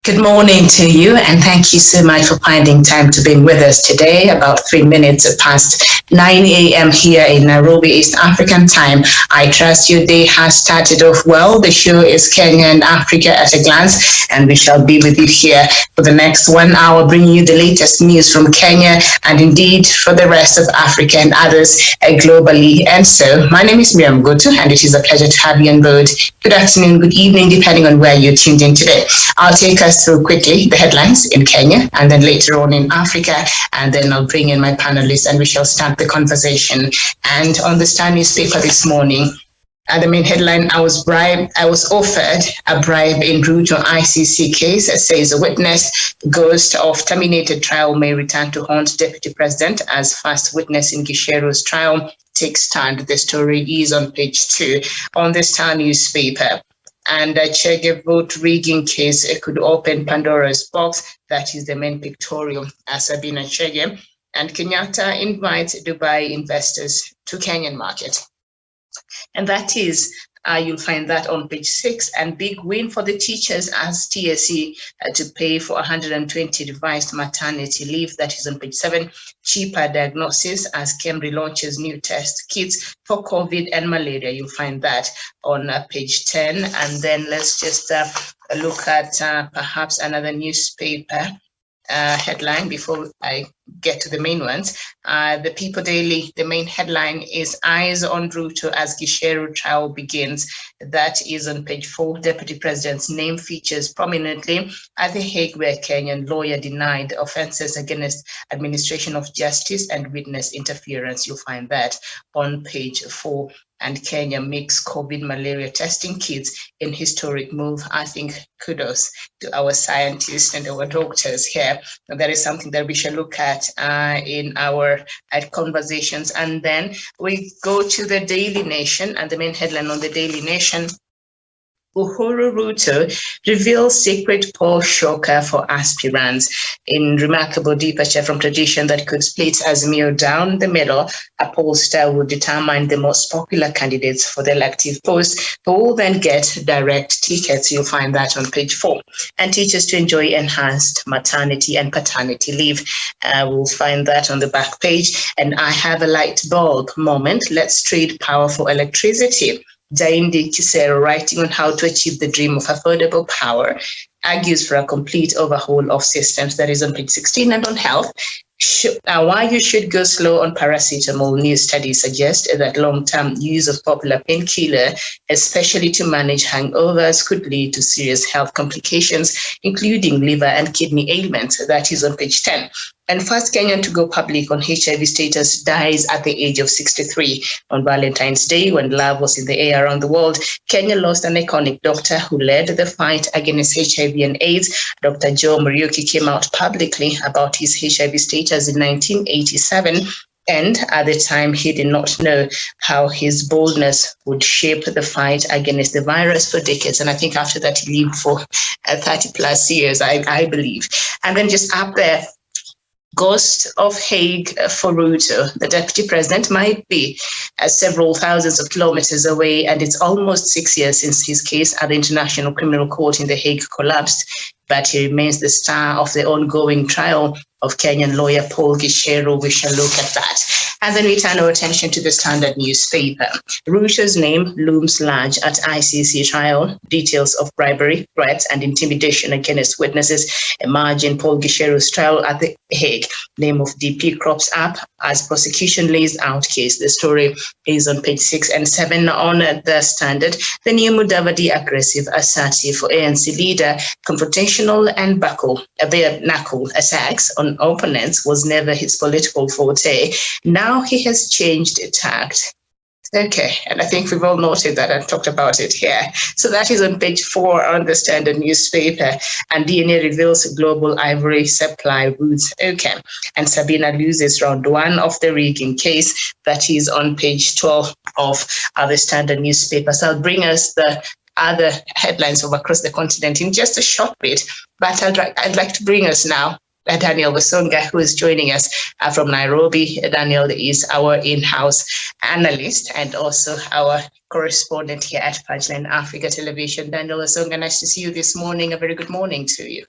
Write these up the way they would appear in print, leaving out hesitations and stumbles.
Good morning to you, and thank you so much for finding time to be with us today. About 3 minutes past 9 a.m. here in Nairobi, East African time. I trust your day has started off well. The show is Kenya and Africa at a glance, and we shall be with you here for the next 1 hour, bringing you the latest news from Kenya and indeed for the rest of Africa and others globally. And so, my name is Miriam Gotu, and it is a pleasure to have you on board. Good afternoon, good evening, depending on where you're tuned in today. I'll take us through quickly the headlines in Kenya and then later on in Africa, and then I'll bring in my panelists and we shall start the conversation. And on the Star newspaper this morning, the main headline, I was offered a bribe in Ruto ICC case, says a witness. Ghost of terminated trial may return to haunt deputy president as first witness in Gisheru's trial takes stand. The story is on page 2 on the Star newspaper. And Chege vote rigging case, it could open Pandora's box. That is the main pictorial, Sabina Chege. And Kenyatta invites Dubai investors to Kenyan market. And that is, you'll find that on page 6. And big win for the teachers as TSC to pay for 120 revised maternity leave. That is on page 7. Cheaper diagnosis as Kemri launches new test kits for COVID and malaria. You'll find that on page 10. And then let's just look at perhaps another newspaper headline before I get to the main ones. The People Daily, the main headline is Eyes on Ruto as Gisheru trial begins. That is on page 4. Deputy President's name features prominently at The Hague, where Kenyan lawyer denied offenses against administration of justice and witness interference. You'll find that on page 4. And Kenya makes COVID malaria testing kits in historic move. I think kudos to our scientists and our doctors here. And that is something that we shall look at in our conversations. And then we go to the Daily Nation, and the main headline on the Daily Nation, Uhuru Ruto reveals secret poll shocker for aspirants. In remarkable departure from tradition that could split Azimio down the middle, a pollster would determine the most popular candidates for the elective post, who will then get direct tickets. You'll find that on page 4. And teachers to enjoy enhanced maternity and paternity leave. We'll find that on the back page. And I have a light bulb moment. Let's trade power for electricity. Jaindi Kisero, writing on how to achieve the dream of affordable power, argues for a complete overhaul of systems. That is on page 16. And on health, why you should go slow on paracetamol. New studies suggest that long-term use of popular painkiller, especially to manage hangovers, could lead to serious health complications, including liver and kidney ailments. That is on page 10. And first Kenyan to go public on HIV status dies at the age of 63. On Valentine's Day, when love was in the air around the world, Kenya lost an iconic doctor who led the fight against HIV and AIDS. Dr. Joe Muriuki came out publicly about his HIV status in 1987. And at the time, he did not know how his boldness would shape the fight against the virus for decades. And I think after that, he lived for 30 plus years, I believe. And then just up there, Ghost of Hague for Ruto. The deputy president might be several thousands of kilometers away, and it's almost 6 years since his case at the International Criminal Court in The Hague collapsed, but he remains the star of the ongoing trial of Kenyan lawyer Paul Gisheru. We shall look at that. And then we turn our attention to the Standard newspaper. Ruto's name looms large at ICC trial. Details of bribery, threats, and intimidation against witnesses emerge in Paul Gisheru's trial at The Hague. Name of DP crops up as prosecution lays out case. The story is on page 6 and 7 on the Standard. The new Mudavadi aggressive, assertive for ANC leader, confrontational and bare knuckle attacks on opponents was never his political forte. Now he has changed tact. Okay, and I think we've all noted that and talked about it here. So that is on page 4 on the Standard newspaper. And DNA reveals global ivory supply routes. Okay, and Sabina loses round 1 of the rigging case. That is on page 12 of the Standard newspaper. So I'll bring us the other headlines from across the continent in just a short bit. But I'd like to bring us now Daniel Wasonga, who is joining us from Nairobi. Daniel is our in-house analyst and also our correspondent here at Punchline Africa Television. Daniel Wasonga, nice to see you this morning. A very good morning to you.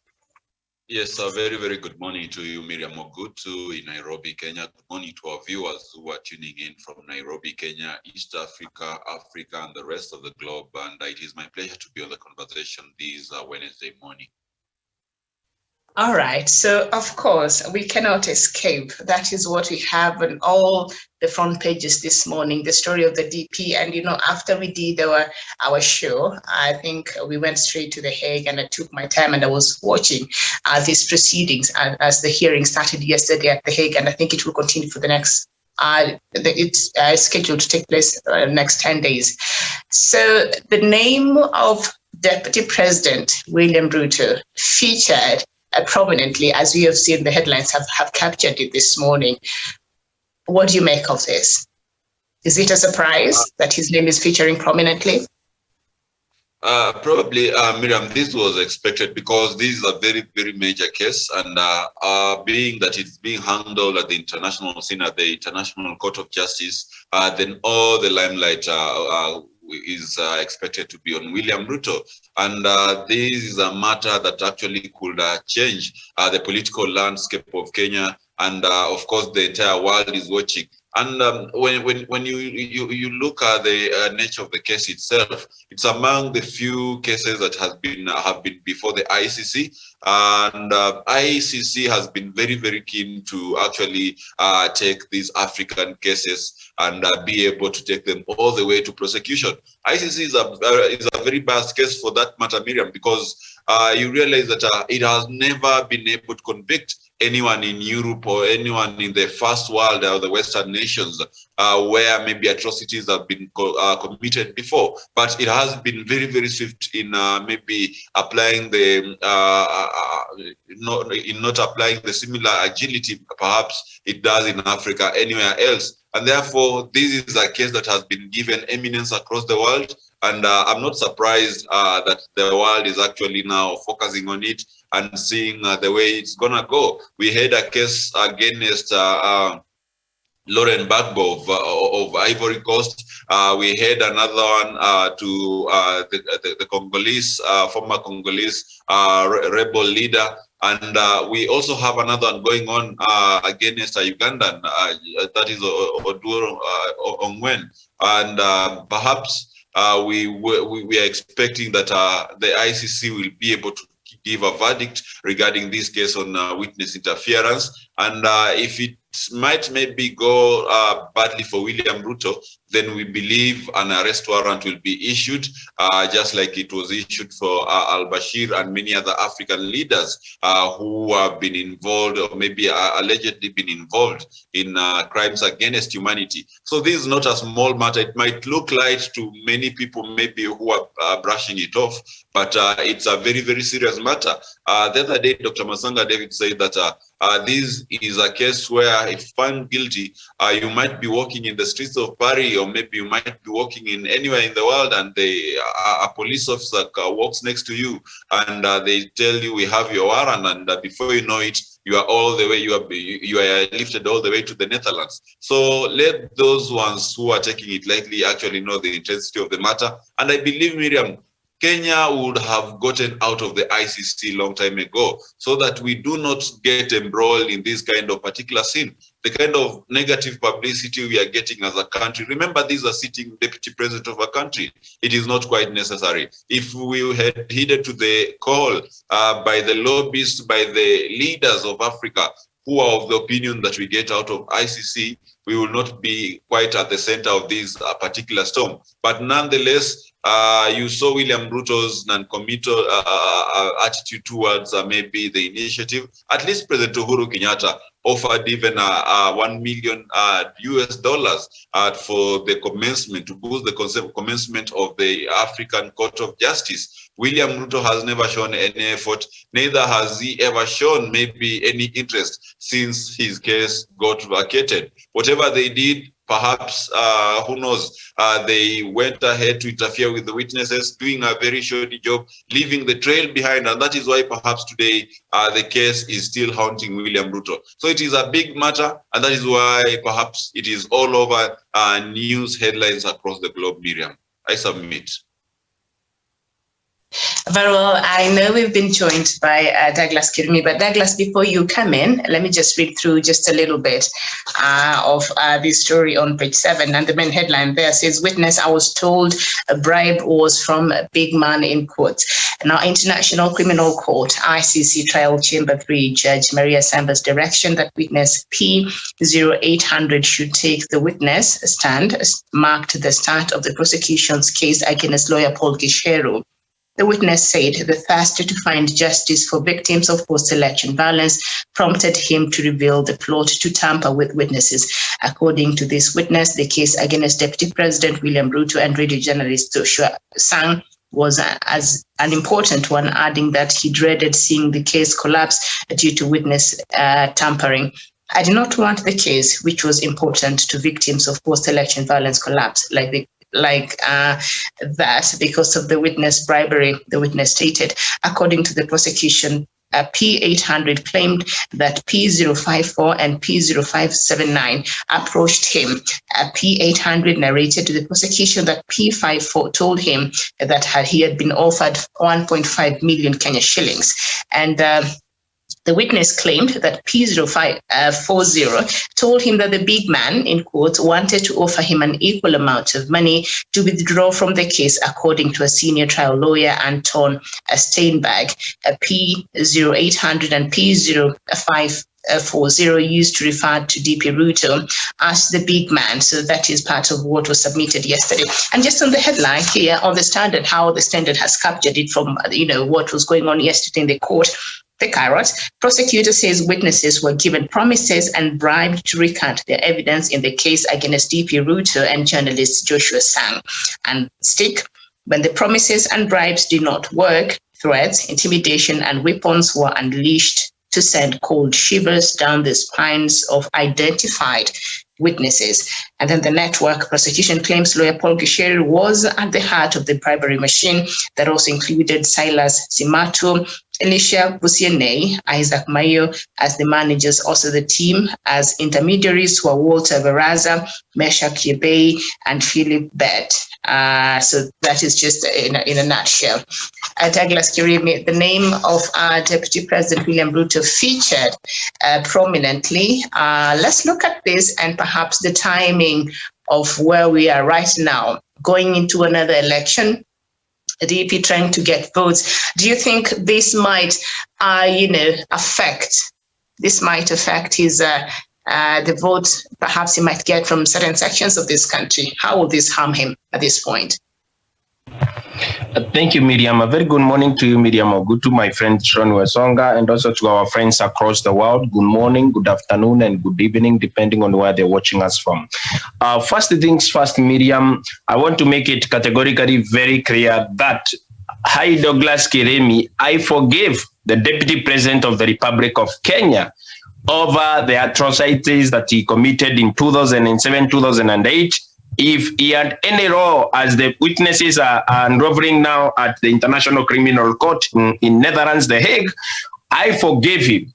Yes, a very, very good morning to you, Miriam Ogutu in Nairobi, Kenya. Good morning to our viewers who are tuning in from Nairobi, Kenya, East Africa, Africa, and the rest of the globe. And it is my pleasure to be on the conversation this Wednesday morning. All right. So, of course, we cannot escape. That is what we have on all the front pages this morning, the story of the DP. And, after we did our show, I think we went straight to The Hague, and I took my time and I was watching these proceedings as the hearing started yesterday at The Hague. And I think it will continue for the next it's scheduled to take place next 10 days. So the name of Deputy President William Ruto featured prominently, as we have seen the headlines have captured it this morning. What do you make of this? Is it a surprise that his name is featuring prominently? Probably, Miriam, this was expected because this is a very, very major case, and being that it's being handled at the international scene, at the International Court of Justice, then all the limelight is expected to be on William Ruto. And this is a matter that actually could change the political landscape of Kenya. And of course, the entire world is watching. And when you look at the nature of the case itself, it's among the few cases that have been before the ICC, and ICC has been very, very keen to actually take these African cases and be able to take them all the way to prosecution. ICC is a very vast case for that matter, Miriam, because you realize that it has never been able to convict anyone in Europe or anyone in the first world or the Western nations where maybe atrocities have been committed before. But it has been very, very swift in maybe applying the, not applying the similar agility perhaps it does in Africa anywhere else. And therefore, this is a case that has been given eminence across the world. And I'm not surprised that the world is actually now focusing on it and seeing the way it's going to go. We had a case against Laurent Gbagbo of Ivory Coast. We had another one to the Congolese, former Congolese rebel leader. And we also have another one going on against a Ugandan, that is Oduro Ongwen. And perhaps we are expecting that the ICC will be able to give a verdict regarding this case on witness interference. And if it might maybe go badly for William Ruto, then we believe an arrest warrant will be issued, just like it was issued for al-Bashir and many other African leaders who have been involved or maybe allegedly been involved in crimes against humanity. So this is not a small matter. It might look light to many people maybe who are brushing it off, but it's a very, very serious matter. The other day, Dr. Masanga David said that this is a case where if found guilty, you might be walking in the streets of Paris, or maybe you might be walking in anywhere in the world, and a police officer walks next to you, and they tell you, we have your warrant, and before you know it, you are all the way, you are lifted all the way to the Netherlands. So let those ones who are taking it lightly actually know the intensity of the matter. And I believe, Miriam, Kenya would have gotten out of the ICC long time ago, so that we do not get embroiled in this kind of particular sin. The kind of negative publicity we are getting as a country. Remember, these are sitting deputy president of a country. It is not quite necessary. If we had heeded to the call by the lobbyists, by the leaders of Africa, who are of the opinion that we get out of ICC, we will not be quite at the center of this particular storm. But nonetheless, you saw William Ruto's non-committal attitude towards maybe the initiative. At least President Uhuru Kenyatta offered even $1 million US for the commencement, to boost the commencement of the African Court of Justice. William Ruto has never shown any effort, neither has he ever shown maybe any interest since his case got vacated. Whatever they did, perhaps, who knows, they went ahead to interfere with the witnesses, doing a very shoddy job, leaving the trail behind. And that is why perhaps today the case is still haunting William Ruto. So it is a big matter, and that is why perhaps it is all over news headlines across the globe, Miriam. I submit. Very well. I know we've been joined by Douglas Kirumi, but Douglas, before you come in, let me just read through just a little bit of this story on page 7. And the main headline there says, "Witness, I was told a bribe was from a big man in court." Now, International Criminal Court, ICC Trial Chamber 3, Judge Maria Samba's direction that witness P0800 should take the witness stand marked the start of the prosecution's case against lawyer Paul Gisheru. The witness said the thirst to find justice for victims of post-election violence prompted him to reveal the plot to tamper with witnesses. According to this witness, the case against Deputy President William Ruto and radio journalist Joshua Sang was as an important one, adding that he dreaded seeing the case collapse due to witness tampering. "I did not want the case, which was important to victims of post-election violence, collapse like that because of the witness bribery," the witness stated. According to the prosecution, P800 claimed that P054 and P0579 approached him. P800 narrated to the prosecution that P54 told him that he had been offered 1.5 million Kenya shillings. And the witness claimed that P0540 told him that the big man in court wanted to offer him an equal amount of money to withdraw from the case, according to a senior trial lawyer, Anton Steinberg. P0800 and P0540 used to refer to DP Ruto as the big man. So that is part of what was submitted yesterday. And just on the headline here on the Standard, how the Standard has captured it from, what was going on yesterday in the court. The carrot, prosecutor says witnesses were given promises and bribed to recant their evidence in the case against DP Ruto and journalist Joshua Sang. And stick, when the promises and bribes did not work, threats, intimidation, and weapons were unleashed to send cold shivers down the spines of identified witnesses. And then the network prosecution claims lawyer Paul Gisheru was at the heart of the bribery machine that also included Silas Simato, Elisha Busiene, Isaac Mayo as the managers, also the team as intermediaries were Walter Veraza, Meshach Yebei, and Philip Bett. So that is just in a nutshell. Douglas Kirumi, the name of Deputy President William Ruto featured prominently. Let's look at this and perhaps the timing of where we are right now, going into another election. The DP trying to get votes. Do you think this might, affect his the vote perhaps he might get from certain sections of this country? How will this harm him at this point? Thank you, Miriam. A very good morning to you, Miriam. Good to my friend Sean Wesonga, and also to our friends across the world. Good morning, good afternoon, and good evening, depending on where they're watching us from. First things first, Miriam, I want to make it categorically very clear that Douglas Kirumi, I forgive the Deputy President of the Republic of Kenya over the atrocities that he committed in 2007, 2008. If he had any role, as the witnesses are unraveling now at the International Criminal Court in Netherlands, The Hague, I forgave him.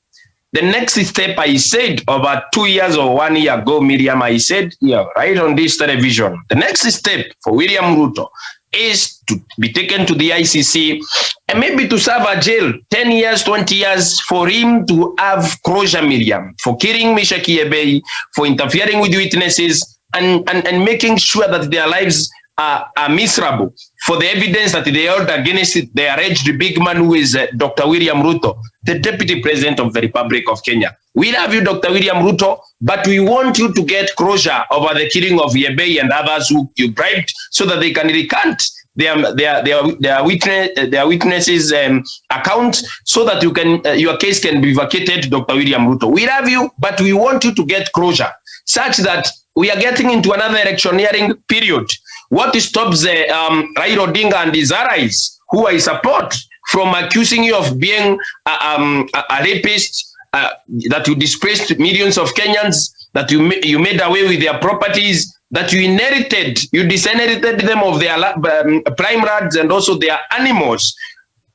The next step, I said over 2 years or 1 year ago, Miriam, I said, right on this television, the next step for William Ruto is to be taken to the ICC and maybe to serve a jail 10 years, 20 years for him to have closure, Miriam, for killing Meshach Yebei, for interfering with witnesses, and making sure that their lives are miserable for the evidence that they held against the alleged big man who is Dr. William Ruto, the Deputy President of the Republic of Kenya. We love you, Dr. William Ruto, but we want you to get closure over the killing of Yebei and others who you bribed so that they can recant their witnesses account so that your case can be vacated, Dr. William Ruto. We love you, but we want you to get closure such that we are getting into another electioneering period. What stops Raila Odinga and his allies, who I support, from accusing you of being a rapist, that you displaced millions of Kenyans, that you made away with their properties, that you disinherited them of their prime rights and also their animals?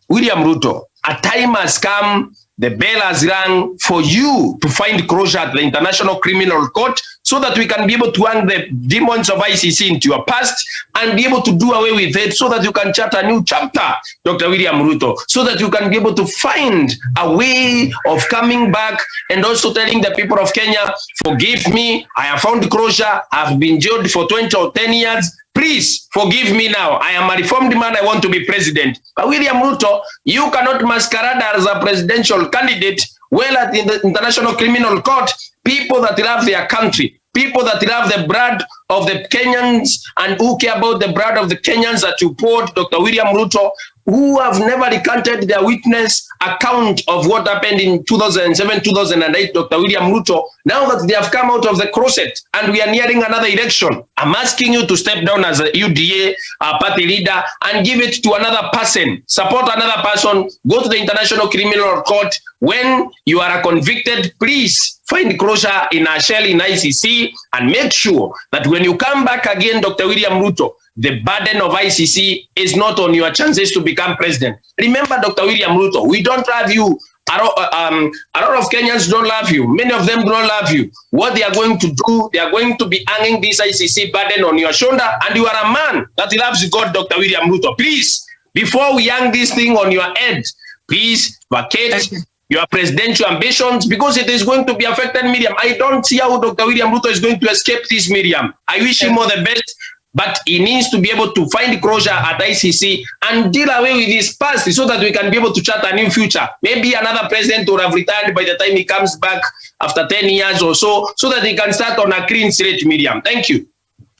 William Ruto, a time has come the bell has rung for you to find closure at the International Criminal Court so that we can be able to hang the demons of ICC into your past and be able to do away with it so that you can chart a new chapter, Dr. William Ruto, so that you can be able to find a way of coming back and also telling the people of Kenya, forgive me, I have found closure, I've been jailed for 20 or 10 years, please forgive me now. I am a reformed man. I want to be president. But William Ruto, you cannot masquerade as a presidential candidate. Well, at the International Criminal Court, people that love their country, people that love the blood of the Kenyans and who care about the blood of the Kenyans that you poured, Dr. William Ruto, who have never recanted their witness account of what happened in 2007, 2008, Dr. William Ruto, now that they have come out of the closet and we are nearing another election, I'm asking you to step down as a UDA party leader and give it to another person, support another person, go to the International Criminal Court. When you are convicted, please find closure in a shell in ICC and make sure that when you come back again, Dr. William Ruto, the burden of ICC is not on your chances to become president. Remember, Dr. William Ruto, we don't love you. A lot of Kenyans don't love you. Many of them don't love you. What they are going to do, they are going to be hanging this ICC burden on your shoulder, and you are a man that loves God, Dr. William Ruto. Please, before we hang this thing on your head, please vacate your presidential ambitions, because it is going to be affected, Miriam. I don't see how Dr. William Ruto is going to escape this, Miriam. I wish him all the best. But he needs to be able to find closure at ICC and deal away with his past so that we can be able to chart a new future. Maybe another president will have retired by the time he comes back after 10 years or so that he can start on a clean slate, Miriam. Thank you.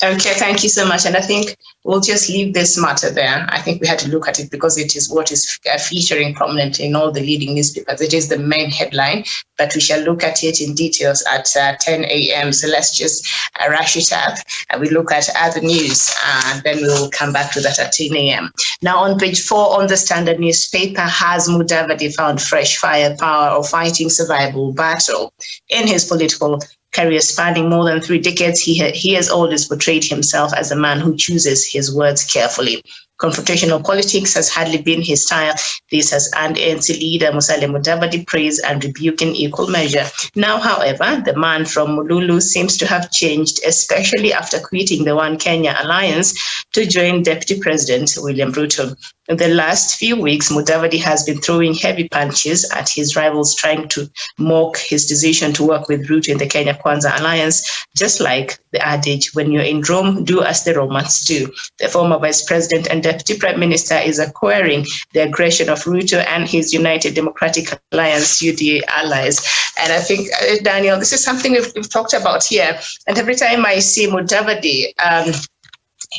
Okay, thank you so much. And I think we'll just leave this matter there. I think we had to look at it because it is what is featuring prominently in all the leading newspapers. It is the main headline, but we shall look at it in details at 10 a.m. So let's just rush it up and we look at other news and then we'll come back to that at 10 a.m. Now on page 4 on the Standard newspaper, has Mudavadi found fresh firepower or fighting survival battle in his political career spanning more than 3 decades? He has always portrayed himself as a man who chooses his words carefully. Confrontational politics has hardly been his style. This has earned ANC leader Musalia Mudavadi praise and rebuke in equal measure. Now, however, the man from Mululu seems to have changed, especially after quitting the One Kenya alliance to join Deputy President William Ruto. In the last few weeks, Mudavadi has been throwing heavy punches at his rivals, trying to mock his decision to work with Ruto in the Kenya Kwanza alliance, just like the adage, when you're in Rome, do as the Romans do. The former Vice President and Deputy Prime Minister is acquiring the aggression of Ruto and his United Democratic Alliance UDA allies. And I think, Daniel, this is something we've talked about here. And every time I see Mudavadi,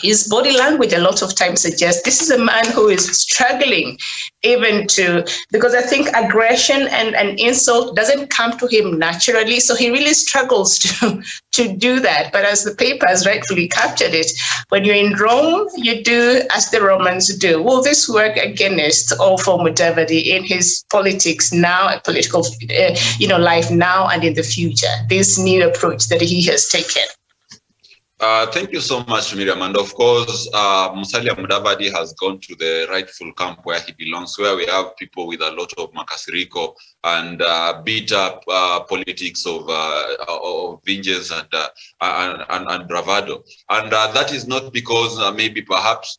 his body language a lot of times suggests this is a man who is struggling even to, because I think aggression and insult doesn't come to him naturally. So he really struggles to do that. But as the paper has rightfully captured it, when you're in Rome, you do as the Romans do. Will this work against or for Mudavadi in his politics now, political life now and in the future, this new approach that he has taken? Thank you so much, Miriam. And of course, Musalia Mudavadi has gone to the rightful camp where he belongs, where we have people with a lot of makasiriko and beat-up politics of vengeance and bravado. And that is not because maybe perhaps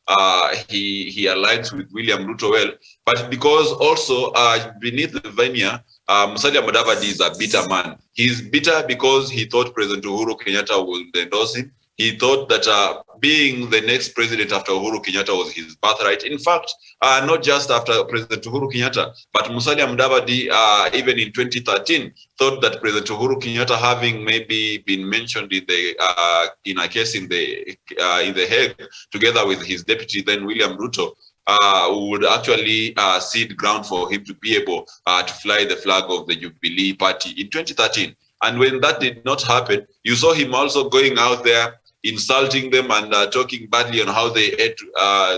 he aligns with William Ruto well, but because also beneath the veneer, Musalia Mudavadi is a bitter man. He's bitter because he thought President Uhuru Kenyatta would endorse him. He thought that being the next president after Uhuru Kenyatta was his birthright. In fact, not just after President Uhuru Kenyatta, but Musalia Mudavadi, even in 2013, thought that President Uhuru Kenyatta, having maybe been mentioned in the in a case in the Hague, together with his deputy then William Ruto, would actually cede ground for him to be able to fly the flag of the Jubilee Party in 2013. And when that did not happen, you saw him also going out there, insulting them and talking badly on how they ate.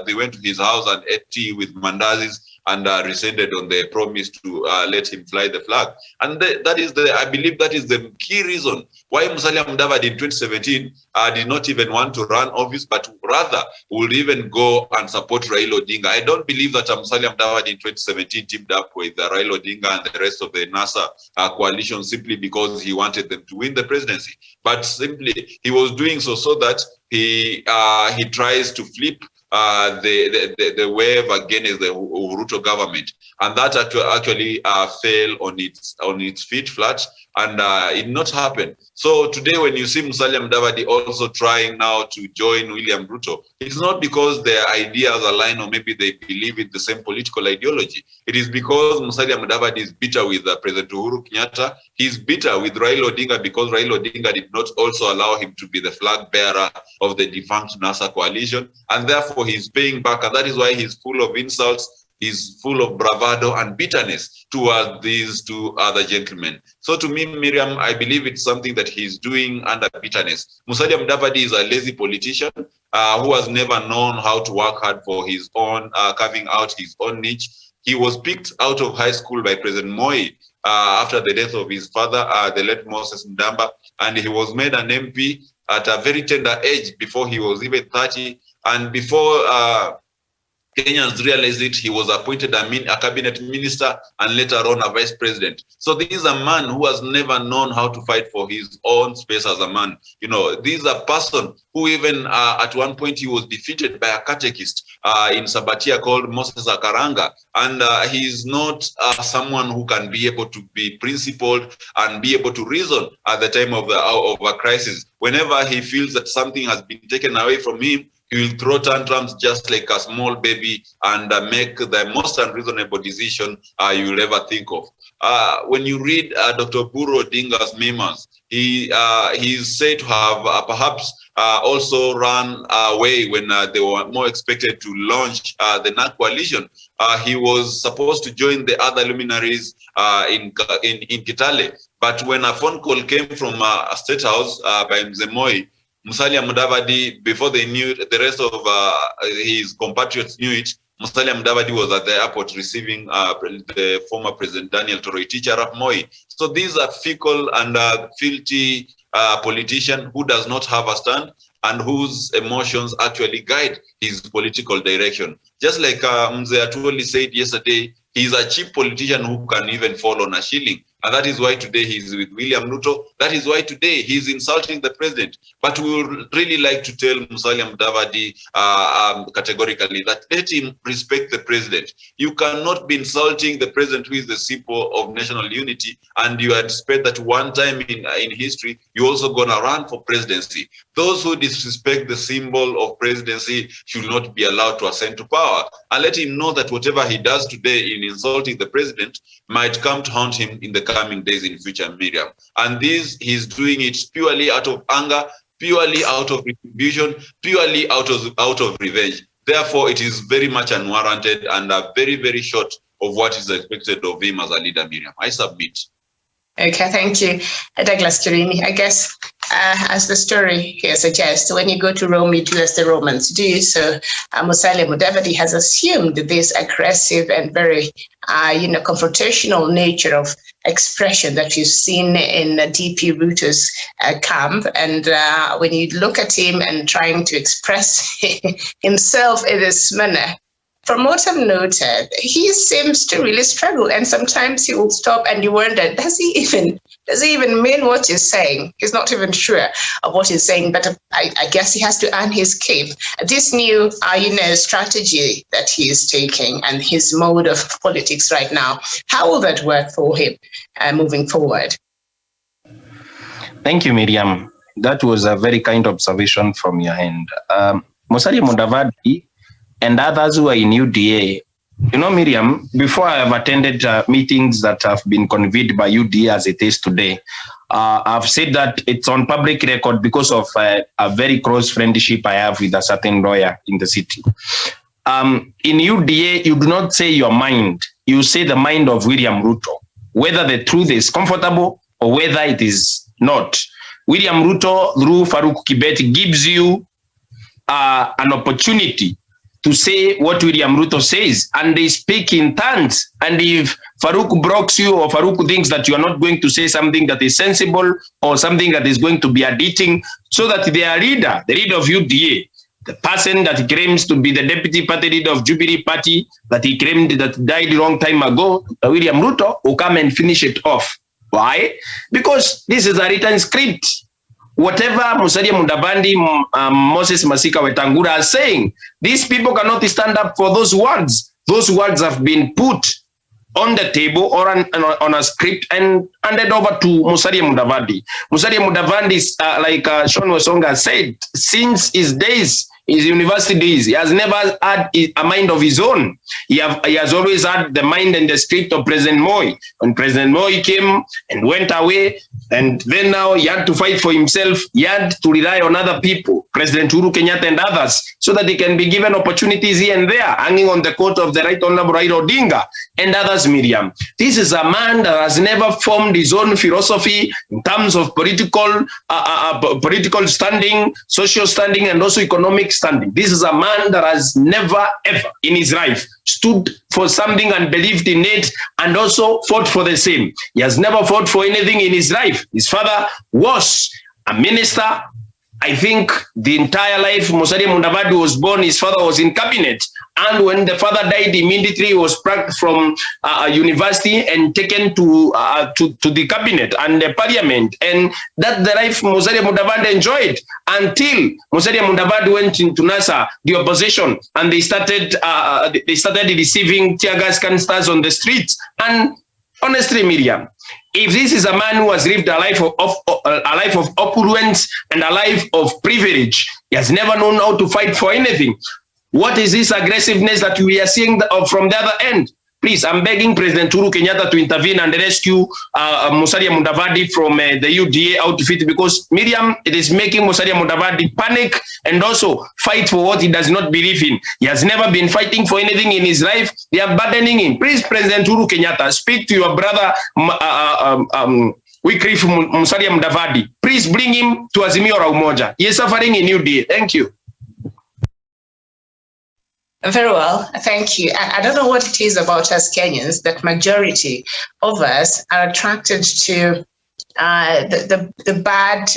They went to his house and ate tea with mandazis and rescinded on the promise to let him fly the flag. And I believe that is the key reason why Musalia Mudavadi in 2017 did not even want to run office, but rather would even go and support Raila Odinga. I don't believe that Musalia Mudavadi in 2017 teamed up with Raila Odinga and the rest of the NASA coalition simply because he wanted them to win the presidency, but simply he was doing so that he tries to flip the wave against the Ruto government, and that actually fell on its feet flat, and it did not happen. So today, when you see Musalia Mudavadi also trying now to join William Ruto, it's not because their ideas align or maybe they believe in the same political ideology. It is because Musalia Mudavadi is bitter with President Uhuru Kenyatta. He's bitter with Raila Odinga because Raila Odinga did not also allow him to be the flag bearer of the defunct NASA coalition, and therefore he's paying back, and that is why he's full of insults. He's full of bravado and bitterness towards these two other gentlemen. So to me, Miriam, I believe it's something that he's doing under bitterness. Musalia Mudavadi is a lazy politician who has never known how to work hard for his own, carving out his own niche. He was picked out of high school by President Moi after the death of his father, the late Moses Ndamba, and he was made an MP at a very tender age before he was even 30. And before Kenyans realized it, he was appointed a cabinet minister and later on a vice president. So this is a man who has never known how to fight for his own space as a man. You know, this is a person who even at one point he was defeated by a catechist in Sabatia called Moses Akaranga. And he's not someone who can be able to be principled and be able to reason at the time of a crisis. Whenever he feels that something has been taken away from him, he will throw tantrums just like a small baby and make the most unreasonable decision you will ever think of. When you read Dr. Buru Odinga's memoirs, he is said to have perhaps also run away when they were more expected to launch the NAC coalition. He was supposed to join the other luminaries in Kitale, but when a phone call came from a state house by Mzee Moi, Musalia Mudavadi, before they knew it, the rest of his compatriots knew it, Musalia Mudavadi was at the airport receiving the former President Daniel Toroitich Arap Moi. So these are fickle and filthy politician who does not have a stand and whose emotions actually guide his political direction. Just like Mzee Atuoli said yesterday, he's a cheap politician who can even fall on a shilling. And that is why today he's with William Ruto. That is why today he's insulting the president. But we would really like to tell Musalia Mudavadi categorically that let him respect the president. You cannot be insulting the president who is the symbol of national unity, and you anticipate that one time in history, you're also going to run for presidency. Those who disrespect the symbol of presidency should not be allowed to ascend to power. And let him know that whatever he does today in insulting the president might come to haunt him in the coming days in future, Miriam. And this, he's doing it purely out of anger, purely out of retribution, purely out of revenge. Therefore, it is very much unwarranted and very, very short of what is expected of him as a leader, Miriam. I submit. Okay, thank you. Douglas Chirini, I guess, as the story here suggests, when you go to Rome, you do as the Romans do. So Musalia Mudavadi has assumed this aggressive and very, confrontational nature of expression that you've seen in DP Ruto's camp. And when you look at him and trying to express himself in this manner, from what I've noted, he seems to really struggle, and sometimes he will stop and you wonder, does he even mean what he's saying? He's not even sure of what he's saying, but I guess he has to earn his keep. This new, strategy that he is taking and his mode of politics right now, how will that work for him moving forward? Thank you, Miriam. That was a very kind observation from your end. Musalia Mudavadi and others who are in UDA. You know, Miriam, before I have attended meetings that have been convened by UDA as it is today, I've said that it's on public record because of a very close friendship I have with a certain lawyer in the city. In UDA, you do not say your mind, you say the mind of William Ruto, whether the truth is comfortable or whether it is not. William Ruto, through Farouk Kibet, gives you an opportunity to say what William Ruto says, and they speak in tongues. And if Farouk blocks you, or Farouk thinks that you are not going to say something that is sensible or something that is going to be addicting, so that their leader, the leader of UDA, the person that claims to be the deputy party leader of Jubilee Party, that he claimed that died a long time ago, William Ruto, will come and finish it off. Why? Because this is a written script. Whatever Musalia Mudavadi, Moses Masika Wetangula are saying, these people cannot stand up for those words. Those words have been put on the table or on a script and handed over to Musalia Mudavadi. Musalia Mudavadi is, like Sean Wesonga said, since his days, his university days, he has never had a mind of his own. He has always had the mind and the script of President Moi. When President Moi came and went away, and then now he had to fight for himself, he had to rely on other people, President Uhuru Kenyatta and others, so that he can be given opportunities here and there, hanging on the coat of the Right Honorable Raila Odinga and others, Miriam. This is a man that has never formed his own philosophy in terms of political standing, social standing, and also economic standing. This is a man that has never, ever in his life stood for something and believed in it, and also fought for the same. He has never fought for anything in his life. His father was a minister. I think the entire life Musalia Mudavadi was born, his father was in cabinet. And when the father died, immediately he was plucked from a university and taken to the cabinet and the parliament. And that's the life Musalia Mudavadi enjoyed until Musalia Mudavadi went into NASA, the opposition, and they started receiving tear gas canisters on the streets. And honestly, Miriam, if this is a man who has lived a life of opulence and a life of privilege, he has never known how to fight for anything. What is this aggressiveness that we are seeing from the other end? Please, I'm begging President Uhuru Kenyatta to intervene and rescue Musalia Mudavadi from the UDA outfit, because Miriam, it is making Musalia Mudavadi panic and also fight for what he does not believe in. He has never been fighting for anything in his life. They are burdening him. Please, President Uhuru Kenyatta, speak to your brother Wycliffe Musalia Mudavadi. Please bring him to Azimio la Umoja. He is suffering in UDA. Thank you. Very well, thank you. I don't know what it is about us Kenyans that majority of us are attracted to the bad,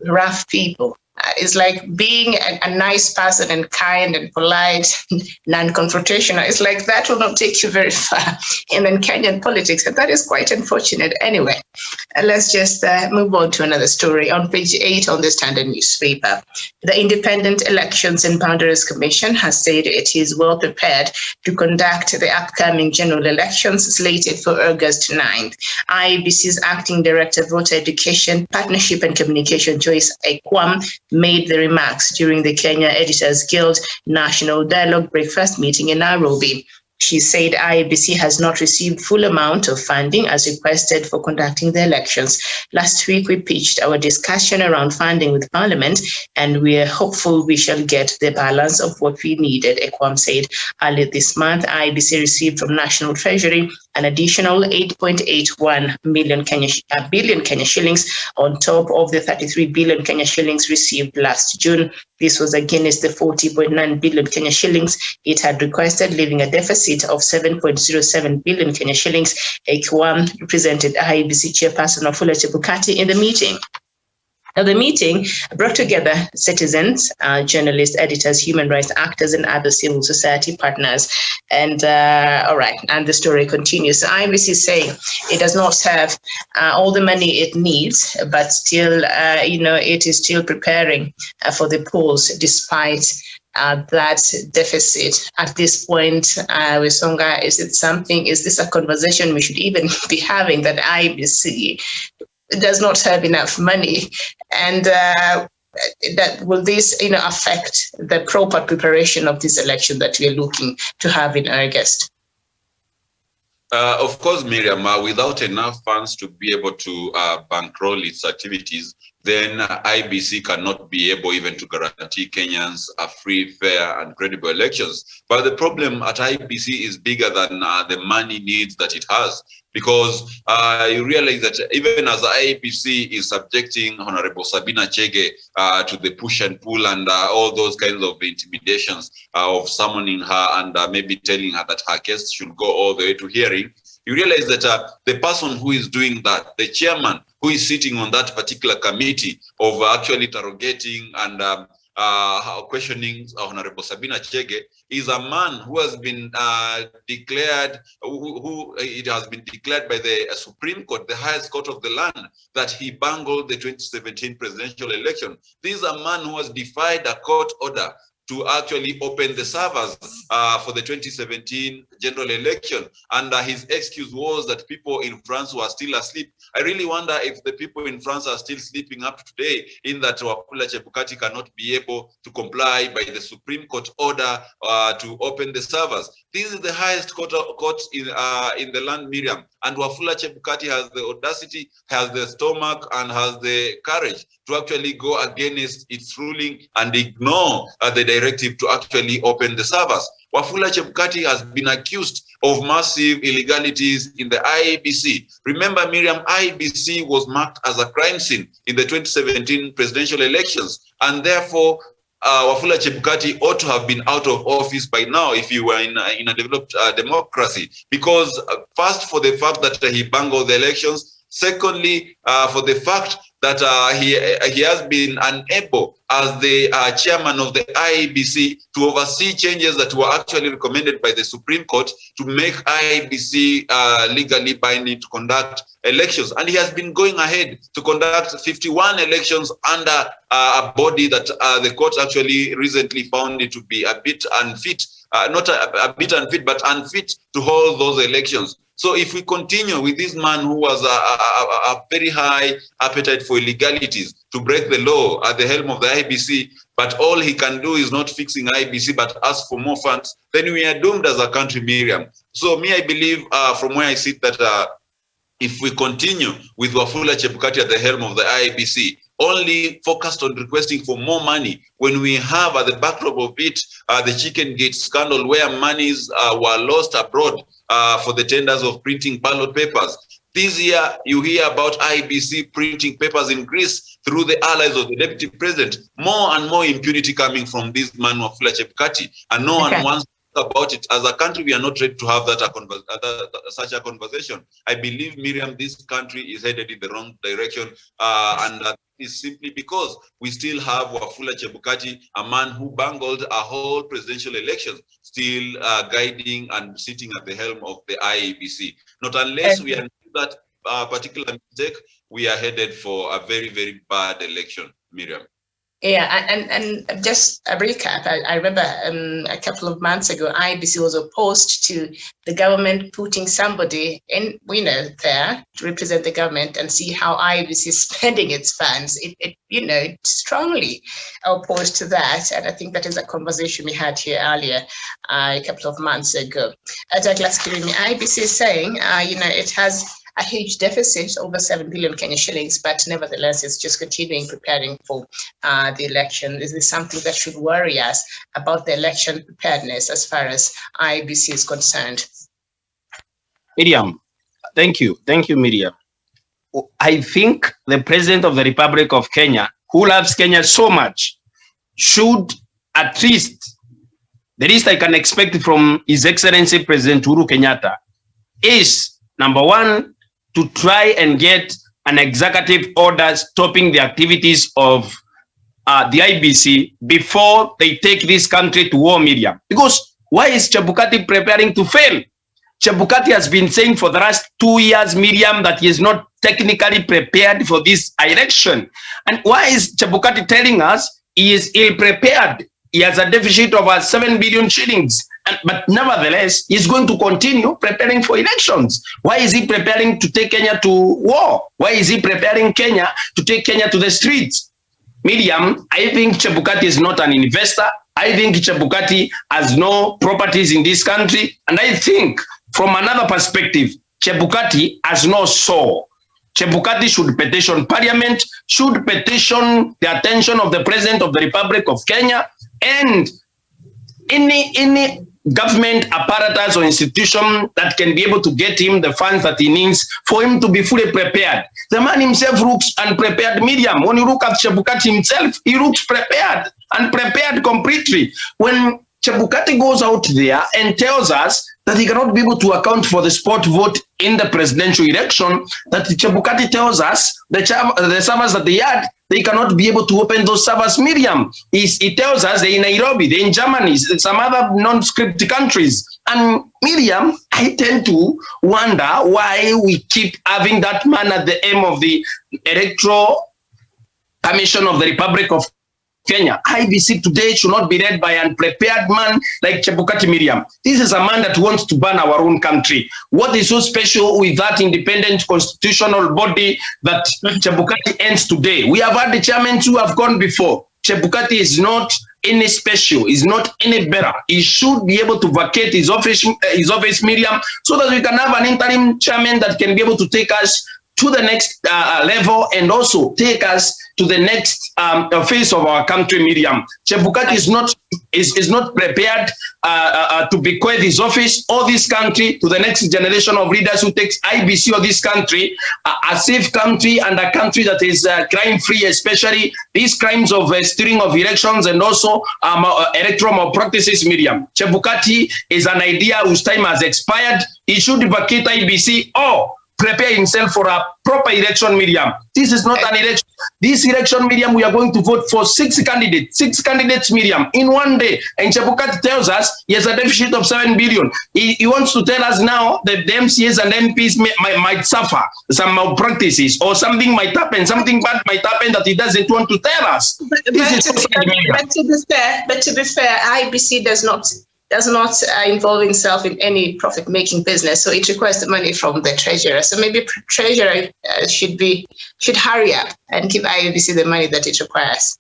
rough people. It's like being a nice person and kind and polite, non-confrontational. It's like that will not take you very far in Kenyan politics, and that is quite unfortunate. Anyway, let's just move on to another story. On page 8 on the Standard newspaper, the Independent Elections and Boundaries Commission has said it is well prepared to conduct the upcoming general elections slated for August 9th. IEBC's acting director of voter education, partnership and communication, Joyce Ekwam, made the remarks during the Kenya Editors Guild National Dialogue Breakfast meeting in Nairobi. She said IEBC has not received full amount of funding as requested for conducting the elections. Last week, we pitched our discussion around funding with Parliament, and we are hopeful we shall get the balance of what we needed, Ekwam said. Earlier this month, IEBC received from National Treasury an additional 8.81 billion Kenya shillings on top of the 33 billion Kenya shillings received last June. This was against the 40.9 billion Kenya shillings it had requested, leaving a deficit of 7.07 billion Kenya shillings. Ekwam represented IEBC chairperson Wafula Chebukati in the meeting. Now, the meeting brought together citizens, journalists, editors, human rights actors, and other civil society partners. And all right, and the story continues. So IEBC is saying it does not have all the money it needs, but still, it is still preparing for the polls despite that deficit. At this point, Wesonga, is this a conversation we should even be having, that IEBC does not have enough money, and that will this affect the proper preparation of this election that we are looking to have in August? Of course, Miriam, without enough funds to be able to bankroll its activities, then IBC cannot be able even to guarantee Kenyans a free, fair, and credible elections. But the problem at IBC is bigger than the money needs that it has, because you realize that even as IBC is subjecting Honorable Sabina Chege to the push and pull and all those kinds of intimidations of summoning her and maybe telling her that her case should go all the way to hearing, you realize that the person who is doing that, the chairman who is sitting on that particular committee of actually interrogating and questioning Honorable Sabina Chege, is a man who has been declared, who it has been declared by the Supreme Court, the highest court of the land, that he bungled the 2017 presidential election. This is a man who has defied a court order to actually open the servers for the 2017 general election. And his excuse was that people in France were still asleep. I really wonder if the people in France are still sleeping up today, in that Wafula Chebukati cannot be able to comply by the Supreme Court order to open the servers. This is the highest court in the land, Miriam. And Wafula Chebukati has the audacity, has the stomach, and has the courage to actually go against its ruling and ignore the directive to actually open the servers. Wafula Chebukati has been accused of massive illegalities in the IEBC. Remember, Miriam, IEBC was marked as a crime scene in the 2017 presidential elections, and therefore Wafula Chebukati ought to have been out of office by now if you were in a developed democracy. Because first, for the fact that he bungled the elections. Secondly, for the fact that he has been unable, as the chairman of the IEBC, to oversee changes that were actually recommended by the Supreme Court to make IEBC legally binding to conduct elections. And he has been going ahead to conduct 51 elections under a body that the court actually recently found it to be a bit unfit, not a bit unfit, but unfit to hold those elections. So if we continue with this man who has a very high appetite for illegalities, to break the law at the helm of the IBC, but all he can do is not fixing IBC but ask for more funds, then we are doomed as a country, Miriam. So me, I believe from where I sit that if we continue with Wafula Chebukati at the helm of the IBC, only focused on requesting for more money, when we have at the backdrop of it the Chicken Gate scandal, where monies were lost abroad for the tenders of printing ballot papers. This year, you hear about IBC printing papers in Greece through the allies of the deputy president. More and more impunity coming from this man, Wafula Chebukati, and no one wants to talk about it. As a country, we are not ready to have such a conversation. I believe, Miriam, this country is headed in the wrong direction, and that is simply because we still have Wafula Chebukati, a man who bungled a whole presidential election, still guiding and sitting at the helm of the IEBC. Not unless we are that particular mistake, we are headed for a very, very bad election, Miriam. Yeah, and just a recap, I remember a couple of months ago, IBC was opposed to the government putting somebody in, there to represent the government and see how IBC is spending its funds. It strongly opposed to that. And I think that is a conversation we had here earlier a couple of months ago. Douglas Kirimi, IBC is saying, it has a huge deficit, over 7 billion Kenya shillings, but nevertheless, it's just continuing preparing for the election. Is this something that should worry us about the election preparedness as far as IBC is concerned? Miriam, thank you. Thank you, Miriam. I think the President of the Republic of Kenya, who loves Kenya so much, should at least, the least I can expect from His Excellency President Uhuru Kenyatta is, number one, to try and get an executive order stopping the activities of the IBC before they take this country to war, Miriam. Because why is Chebukati preparing to fail? Chebukati has been saying for the last 2 years, Miriam, that he is not technically prepared for this election. And why is Chebukati telling us he is ill-prepared? He has a deficit of 7 billion shillings. But nevertheless, he's going to continue preparing for elections. Why is he preparing to take Kenya to war? Why is he preparing Kenya to take Kenya to the streets? Miriam, I think Chebukati is not an investor. I think Chebukati has no properties in this country. And I think from another perspective, Chebukati has no soul. Chebukati should petition Parliament, should petition the attention of the President of the Republic of Kenya, and any government apparatus or institution that can be able to get him the funds that he needs for him to be fully prepared. The man himself looks unprepared, Miriam. When you look at Chebukati himself, he looks prepared, unprepared completely. When Chebukati goes out there and tells us that he cannot be able to account for the spot vote in the presidential election, that Chebukati tells us the servers that they had, they cannot be able to open those servers, Miriam. He tells us they're in Nairobi, they're in Germany, some other non-script countries. And Miriam, I tend to wonder why we keep having that man at the aim of the Electoral Commission of the Republic of Kenya. IBC today should not be led by an unprepared man like Chebukati, Miriam. This is a man that wants to ban our own country. What is so special with that independent constitutional body that Chebukati ends today? We have had the chairmen who have gone before. Chebukati is not any special, is not any better. He should be able to vacate his office, Miriam, so that we can have an interim chairman that can be able to take us to the next level and also take us to the next phase of our country, Miriam. Chebukati is not prepared to bequeath his office or this country to the next generation of leaders who takes IBC or this country, a safe country and a country that is crime-free, especially these crimes of stealing of elections and also electoral malpractices, Miriam. Chebukati is an idea whose time has expired. He should vacate IBC or prepare himself for a proper election, Miriam. This is not an election. This election, Miriam, we are going to vote for 6 candidates, Miriam, in one day. And Chebukati tells us he has a deficit of 7 billion. He wants to tell us now that the MCAs and MPs might suffer some malpractices or something might happen, something bad might happen that he doesn't want to tell us. But to be fair, IBC does not involve himself in any profit-making business, so it requires the money from the treasurer. So maybe treasurer should hurry up and give IBC the money that it requires.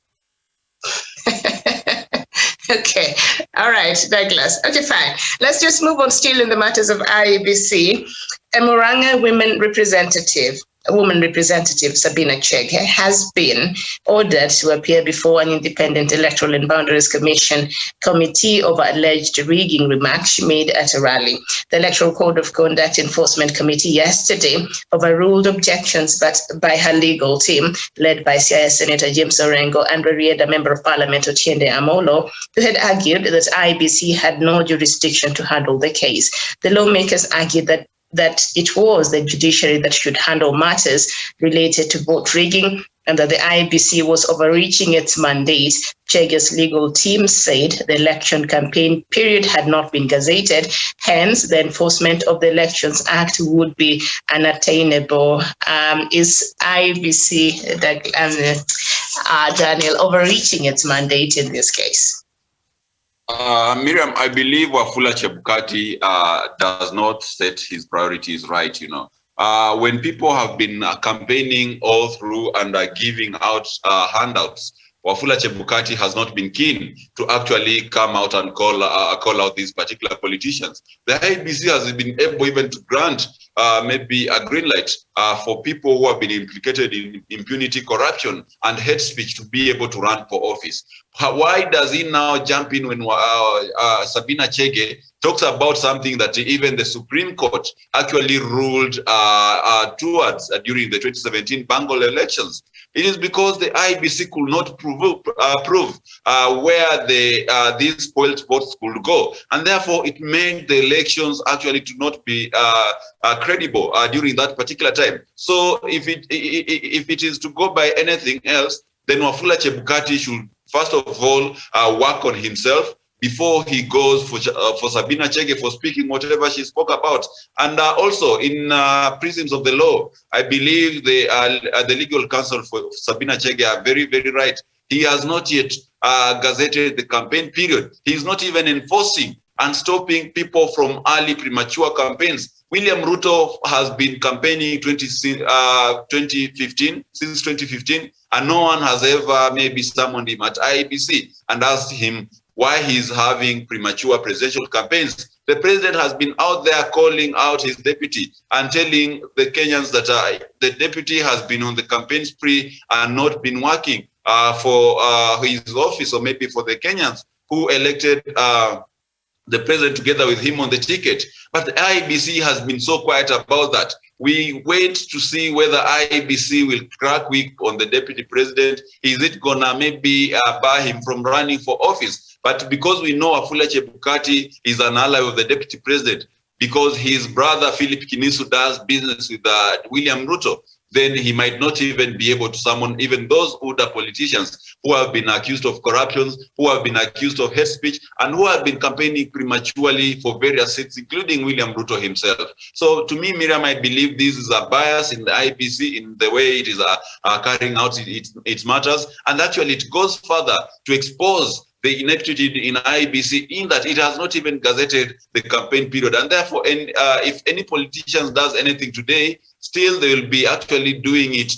Okay, all right, Douglas. Okay, fine. Let's just move on. Still in the matters of IBC, a Murang'a woman representative, Sabina Chege, has been ordered to appear before an independent Electoral and Boundaries Committee over alleged rigging remarks she made at a rally. The Electoral Code of Conduct Enforcement Committee yesterday overruled objections by her legal team, led by Siaya Senator James Orengo and Rarieda Member of Parliament Otiende Amolo, who had argued that IBC had no jurisdiction to handle the case. The lawmakers argued that it was the judiciary that should handle matters related to vote rigging and that the IBC was overreaching its mandate. Chege's legal team said the election campaign period had not been gazetted, hence the enforcement of the Elections Act would be unattainable. Is IBC, Daniel, overreaching its mandate in this case? Miriam, I believe Wafula Chebukati does not set his priorities right, you know. When people have been campaigning all through and giving out handouts, Wafula Chebukati has not been keen to actually come out and call out these particular politicians. The IBC has been able even to grant maybe a green light for people who have been implicated in impunity, corruption, and hate speech to be able to run for office. Why does he now jump in when Sabina Chege talks about something that even the Supreme Court actually ruled towards during the 2017 Bengal elections? It is because the IBC could not prove where these spoiled votes could go, and therefore it made the elections actually to not be credible during that particular time. So if it is to go by anything else, then Wafula Chebukati should first of all work on himself before he goes for Sabina Chege for speaking whatever she spoke about. And also in prisms of the law, I believe the legal counsel for Sabina Chege are very, very right. He has not yet gazetted the campaign period. He is not even enforcing and stopping people from early premature campaigns. William Ruto has been campaigning since 2015, and no one has ever maybe summoned him at IBC and asked him why he's having premature presidential campaigns. The president has been out there calling out his deputy and telling the Kenyans that the deputy has been on the campaign spree and not been working for his office, or maybe for the Kenyans who elected the president together with him on the ticket. But the IEBC has been so quiet about that. We wait to see whether IEBC will crack whip on the deputy president. Is it gonna maybe bar him from running for office? But because we know Wafula Chebukati is an ally of the deputy president, because his brother Philip Kinisu does business with William Ruto, then he might not even be able to summon even those older politicians who have been accused of corruption, who have been accused of hate speech, and who have been campaigning prematurely for various seats, including William Ruto himself. So to me, Miriam, I believe this is a bias in the IEBC in the way it is carrying out its matters. And actually, it goes further to expose the ineptitude in IEBC in that it has not even gazetted the campaign period. And therefore, if any politician does anything today, still they will be actually doing it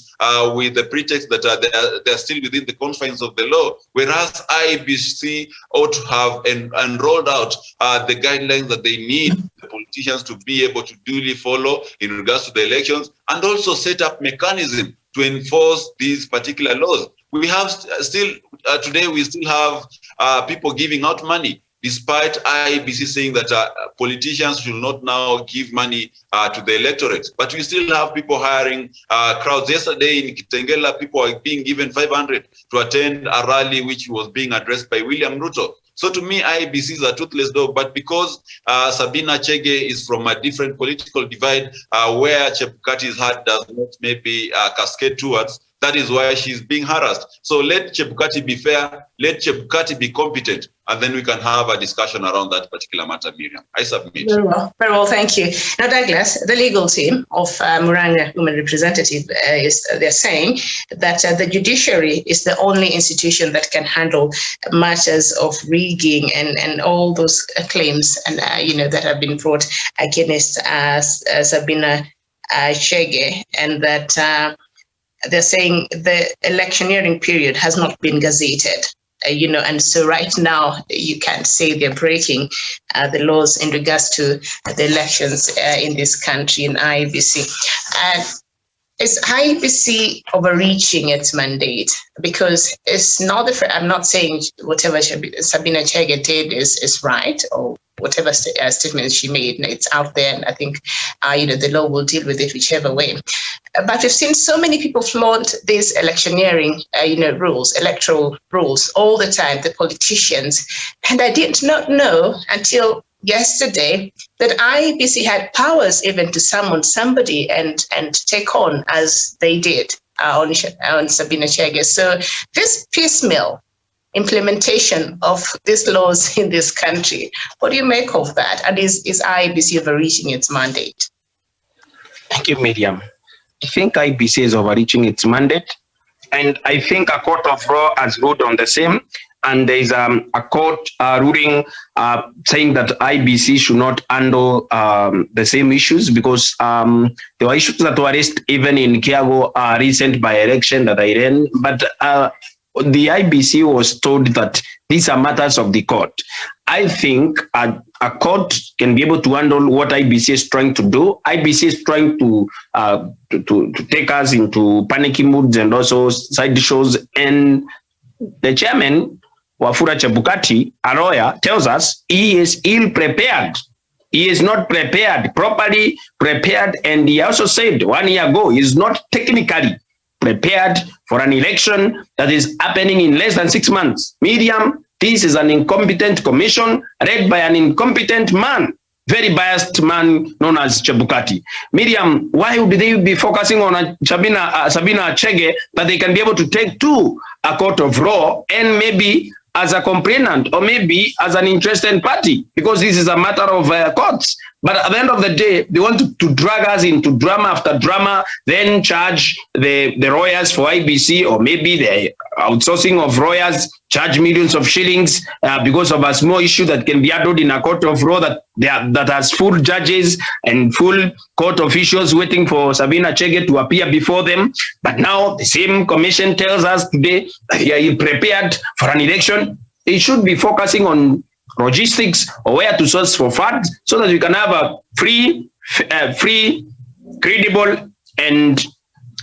with the pretext that they're still within the confines of the law. Whereas IEBC ought to have and rolled out the guidelines that they need the politicians to be able to duly follow in regards to the elections, and also set up mechanism to enforce these particular laws. We have still, today we still have people giving out money, despite IEBC saying that politicians should not now give money to the electorate. But we still have people hiring crowds. Yesterday in Kitengela, people are being given 500 to attend a rally which was being addressed by William Ruto. So to me, IEBC is a toothless dog. But because Sabina Chege is from a different political divide, where Chebukati's heart does not maybe cascade towards, that is why she's being harassed. So let Chebukati be fair, let Chebukati be competent, and then we can have a discussion around that particular matter, Miriam. I submit. Very well, thank you. Now, Douglas, the legal team of Muranga Women Representative, they're saying that the judiciary is the only institution that can handle matters of rigging and all those claims and that have been brought against Sabina Chege, and that they're saying the electioneering period has not been gazetted, and so right now you can't say they're breaking the laws in regards to the elections in this country in IEBC. Is IEBC overreaching its mandate? Because it's not I'm not saying whatever Sabina Chege did is right, or whatever statement she made, it's out there, and I think the law will deal with it whichever way. But we've seen so many people flaunt these electioneering rules, electoral rules all the time, the politicians, and I did not know until yesterday that IEBC had powers even to summon somebody and take on, as they did on Sabina Chege. So this piecemeal implementation of these laws in this country, what do you make of that? And is IEBC overreaching its mandate? Thank you, Miriam. I think IEBC is overreaching its mandate, and I think a court of law has ruled on the same. And there is a court ruling saying that IEBC should not handle the same issues, because there were issues that were raised even in Kiago recent by-election that I ran. But the IEBC was told that these are matters of the court. I think a court can be able to handle what IEBC is trying to do. IEBC is trying to take us into panicky moods and also side shows. And the chairman, Wafula Chebukati, a lawyer, tells us he is ill-prepared. He is not properly prepared. And he also said 1 year ago, he is not technically prepared for an election that is happening in less than 6 months. Miriam, this is an incompetent commission led by an incompetent man, very biased man known as Chebukati. Miriam, why would they be focusing on Sabina Chege that they can be able to take to a court of law and maybe as a complainant or maybe as an interested party? Because this is a matter of courts. But at the end of the day, they want to drag us into drama after drama, then charge the lawyers for IEBC, or maybe the outsourcing of lawyers, charge millions of shillings because of a small issue that can be handled in a court of law that has full judges and full court officials waiting for Sabina Chege to appear before them. But now the same commission tells us today that they are prepared for an election. it should be focusing on logistics or where to source for funds so that we can have a free, credible, and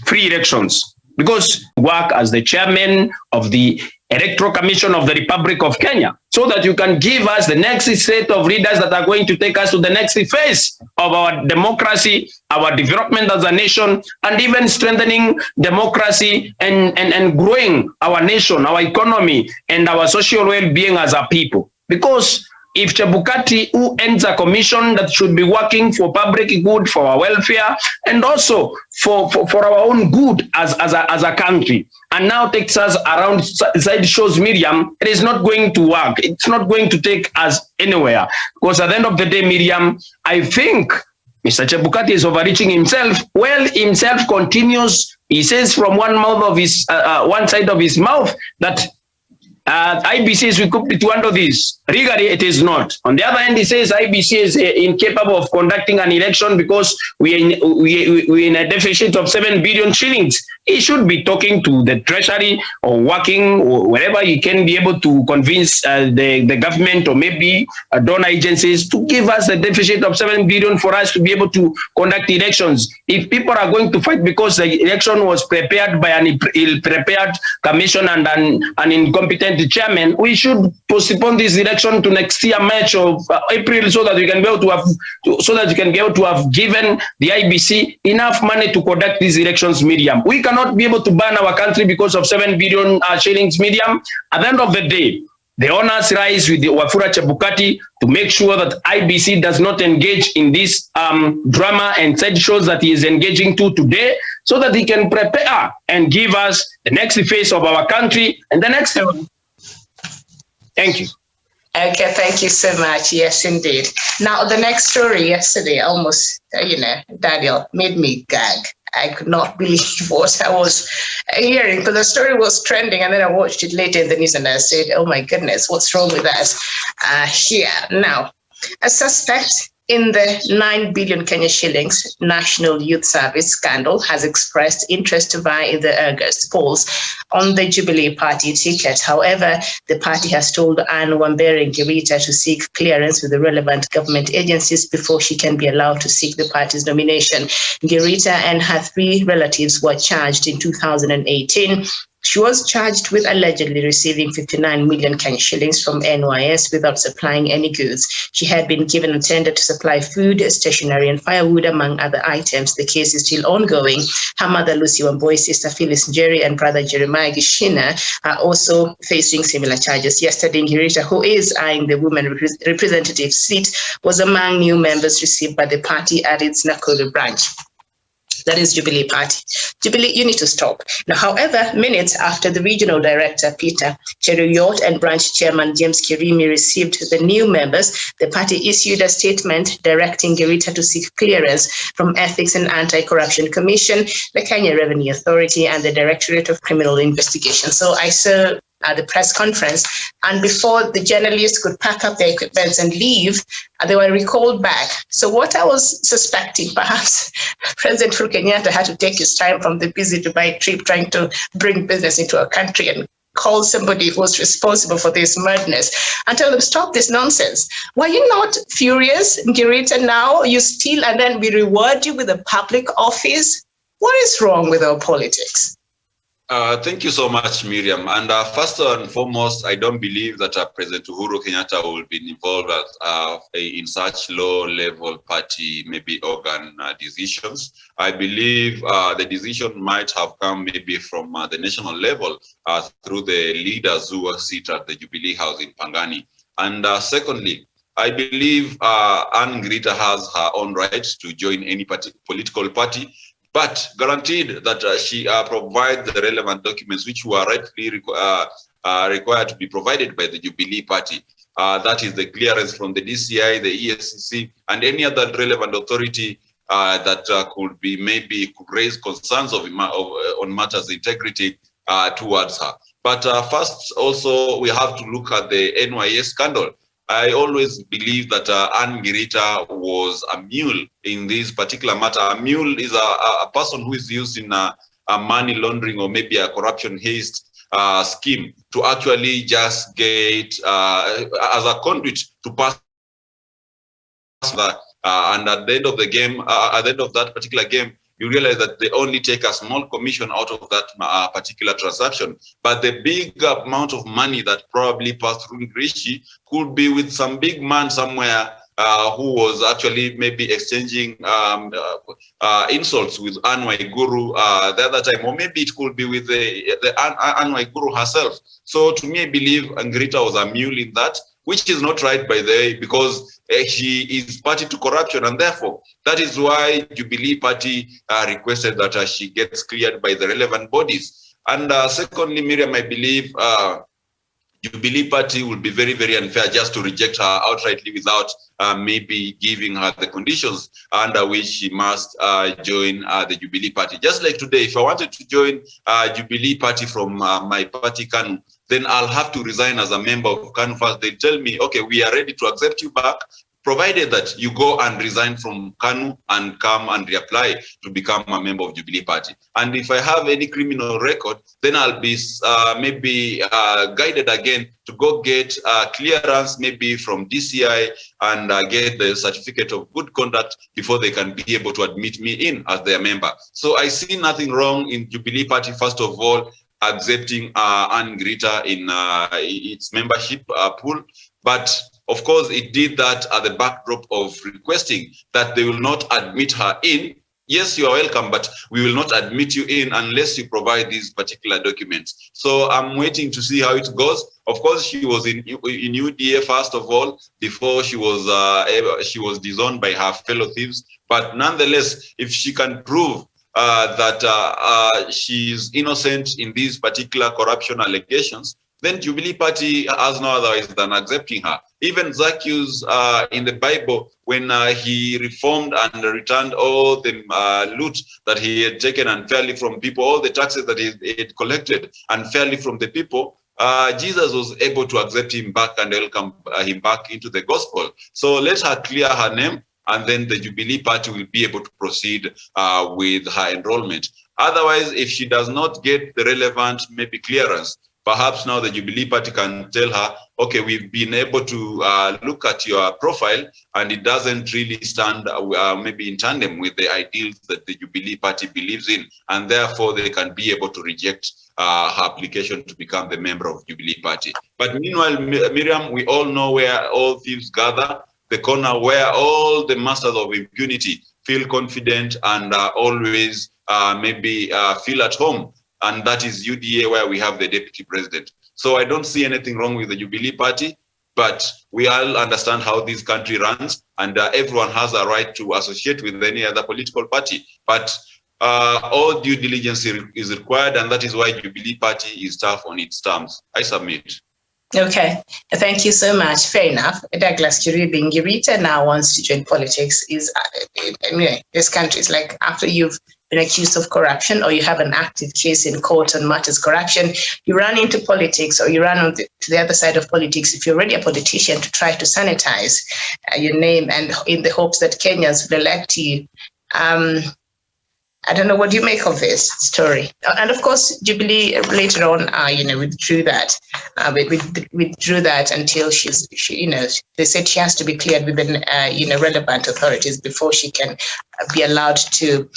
free elections. Because work as the chairman of the Electoral Commission of the Republic of Kenya, so that you can give us the next set of leaders that are going to take us to the next phase of our democracy, our development as a nation, and even strengthening democracy and growing our nation, our economy, and our social well-being as a people. Because if Chebukati, who ends a commission that should be working for public good, for our welfare, and also for our own good as a country, and now takes us around side shows Miriam, it is not going to work. It's not going to take us anywhere. Because at the end of the day, Miriam, I think Mr. Chebukati is overreaching himself. Well, himself continues. He says from one side of his mouth that IBC is equipped to handle this. Legally, it is not. On the other hand, he says IBC is incapable of conducting an election because we're in a deficit of 7 billion shillings. He should be talking to the treasury or working or wherever he can be able to convince the government or maybe donor agencies to give us a deficit of 7 billion for us to be able to conduct elections. If people are going to fight because the election was prepared by an ill-prepared commission and an incompetent chairman, we should postpone this election to next year March of April, so that we can be able to have given the IBC enough money to conduct these elections. Medium, we cannot be able to ban our country because of 7 billion shillings. Medium, at the end of the day, the onus lies with the Wafula Chebukati to make sure that IBC does not engage in this drama and side shows that he is engaging to today, so that he can prepare and give us the next phase of our country and the next. Thank you. Okay, thank you so much. Yes, indeed. Now, the next story yesterday almost, Daniel, made me gag. I could not believe what I was hearing, because the story was trending, and then I watched it later in the news and I said, oh my goodness, what's wrong with us here? Now, a suspect in the 9 billion Kenya shillings National Youth Service scandal has expressed interest to vie in the August polls on the Jubilee Party ticket. However, the party has told Anne Wambere Ngirita to seek clearance with the relevant government agencies before she can be allowed to seek the party's nomination. Ngirita and her 3 relatives were charged in 2018. She was charged with allegedly receiving 59 million Kenya shillings from NYS without supplying any goods. She had been given a tender to supply food, stationery, and firewood, among other items. The case is still ongoing. Her mother, Lucy Wamboi, sister Phyllis Njeri, and brother Jeremiah Gishina are also facing similar charges. Yesterday, Ngirita, who is eyeing the women representative seat, was among new members received by the party at its Nakuru branch. That is Jubilee Party. Jubilee, you need to stop. Now, however, minutes after the regional director, Peter Cheruyot, and branch chairman, James Kirimi, received the new members, the party issued a statement directing Ngirita to seek clearance from Ethics and Anti-Corruption Commission, the Kenya Revenue Authority, and the Directorate of Criminal Investigation. So I saw at the press conference, and before the journalists could pack up their equipment and leave, they were recalled back. So what I was suspecting, perhaps President Uhuru Kenyatta had to take his time from the busy Dubai trip trying to bring business into a country and call somebody who was responsible for this madness and tell them, stop this nonsense. Were you not furious, Ngirita? Now you steal and then we reward you with a public office? What is wrong with our politics? Thank you so much, Miriam. And first and foremost, I don't believe that President Uhuru Kenyatta will be involved in such low-level party, maybe organ decisions. I believe the decision might have come maybe from the national level through the leaders who are seated at the Jubilee House in Pangani. And secondly, I believe Anne Ngirita has her own rights to join any political party, but guaranteed that she provides the relevant documents which were rightfully required to be provided by the Jubilee Party. That is the clearance from the DCI, the ESCC, and any other relevant authority that could be maybe could raise concerns on matters integrity towards her. But first, also, we have to look at the NYS scandal. I always believe that Anne Ngirita was a mule in this particular matter. A mule is a person who is used in a money laundering or maybe a corruption haste scheme to actually just get as a conduit to pass that. And at the end of the game, at the end of that particular game, you realize that they only take a small commission out of that particular transaction. But the big amount of money that probably passed through Ngrishi could be with some big man somewhere who was actually maybe exchanging insults with Anne Waiguru the other time, or maybe it could be with the Anne Waiguru herself. So to me, I believe Angrita was a mule in that, which is not right, by the way, because she is party to corruption, and therefore that is why Jubilee Party requested that she gets cleared by the relevant bodies. And secondly, Miriam, I believe Jubilee Party will be very, very unfair just to reject her outrightly without maybe giving her the conditions under which she must join the Jubilee Party. Just like today, if I wanted to join Jubilee Party from my party, KANU, then I'll have to resign as a member of KANU first. They tell me, okay, we are ready to accept you back, provided that you go and resign from KANU and come and reapply to become a member of Jubilee Party. And if I have any criminal record, then I'll be maybe guided again to go get clearance maybe from DCI and get the certificate of good conduct before they can be able to admit me in as their member. So I see nothing wrong in Jubilee Party, first of all, accepting Anne Grita in its membership pool. But of course, it did that at the backdrop of requesting that they will not admit her in. Yes, you are welcome, but we will not admit you in unless you provide these particular documents. So I'm waiting to see how it goes. Of course, she was in UDA first of all before she was disowned by her fellow thieves. But nonetheless, if she can prove that she is innocent in these particular corruption allegations, then Jubilee Party has no otherwise than accepting her. Even Zacchaeus in the Bible, when he reformed and returned all the loot that he had taken unfairly from people, all the taxes that he had collected unfairly from the people, Jesus was able to accept him back and welcome him back into the gospel. So let her clear her name, and then the Jubilee Party will be able to proceed with her enrollment. Otherwise, if she does not get the relevant maybe clearance, perhaps now the Jubilee Party can tell her, okay, we've been able to look at your profile and it doesn't really stand maybe in tandem with the ideals that the Jubilee Party believes in, and therefore they can be able to reject her application to become the member of Jubilee Party. But meanwhile, Miriam, we all know where all thieves gather, the corner where all the masters of impunity feel confident and always maybe feel at home. And that is UDA, where we have the deputy president. So I don't see anything wrong with the Jubilee Party, but we all understand how this country runs, and everyone has a right to associate with any other political party. But all due diligence is required, and that is why Jubilee Party is tough on its terms. I submit. Okay, thank you so much. Fair enough. Douglas Kiribing Ngirita now wants to join politics. Anyway, this country is like, after you've been accused of corruption or you have an active case in court on matters corruption, you run into politics, or you run on to the other side of politics if you're already a politician, to try to sanitize your name, and in the hopes that Kenyans will elect you. I don't know, what do you make of this story? And of course, Jubilee later on, withdrew that. Withdrew that until she, they said she has to be cleared within, relevant authorities before she can be allowed to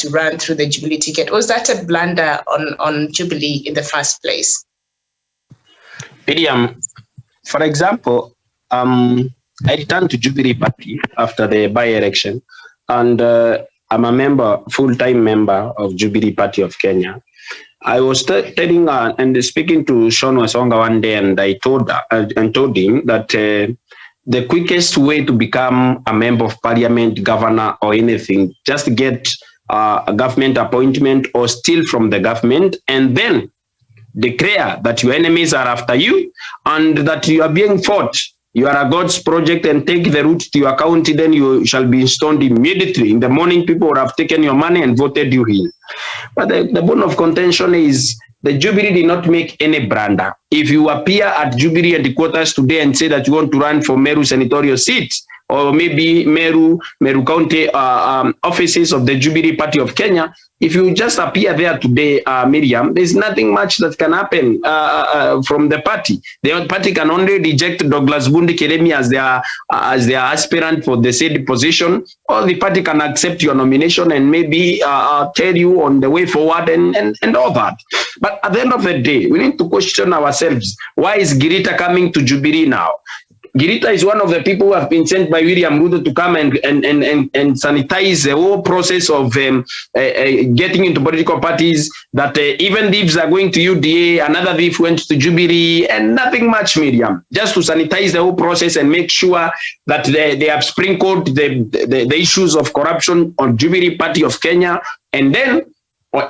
run through the Jubilee ticket. Was that a blunder on Jubilee in the first place? Miriam, for example, I returned to Jubilee Party after the by-election, and I'm a full-time member of Jubilee Party of Kenya. I was telling and speaking to Sean Wesonga one day, and I told him that the quickest way to become a member of parliament, governor, or anything, just get a government appointment or steal from the government, and then declare that your enemies are after you and that you are being fought. You are a God's project, and take the route to your county, then you shall be installed immediately. In the morning, people would have taken your money and voted you in. But the bone of contention is the Jubilee did not make any blunder. If you appear at Jubilee headquarters today and say that you want to run for Meru senatorial seat or maybe Meru County offices of the Jubilee Party of Kenya, if you just appear there today, Miriam, there's nothing much that can happen from the party. The party can only reject Douglas Bundi Keremi as their aspirant for the said position, or the party can accept your nomination and maybe tell you on the way forward and all that. But at the end of the day, we need to question ourselves. Why is Girita coming to Jubilee now? Girita is one of the people who have been sent by William Ruto to come and sanitize the whole process of getting into political parties, that even thieves are going to UDA, another thief went to Jubilee, and nothing much, Miriam, just to sanitize the whole process and make sure that they have sprinkled the issues of corruption on Jubilee Party of Kenya. And then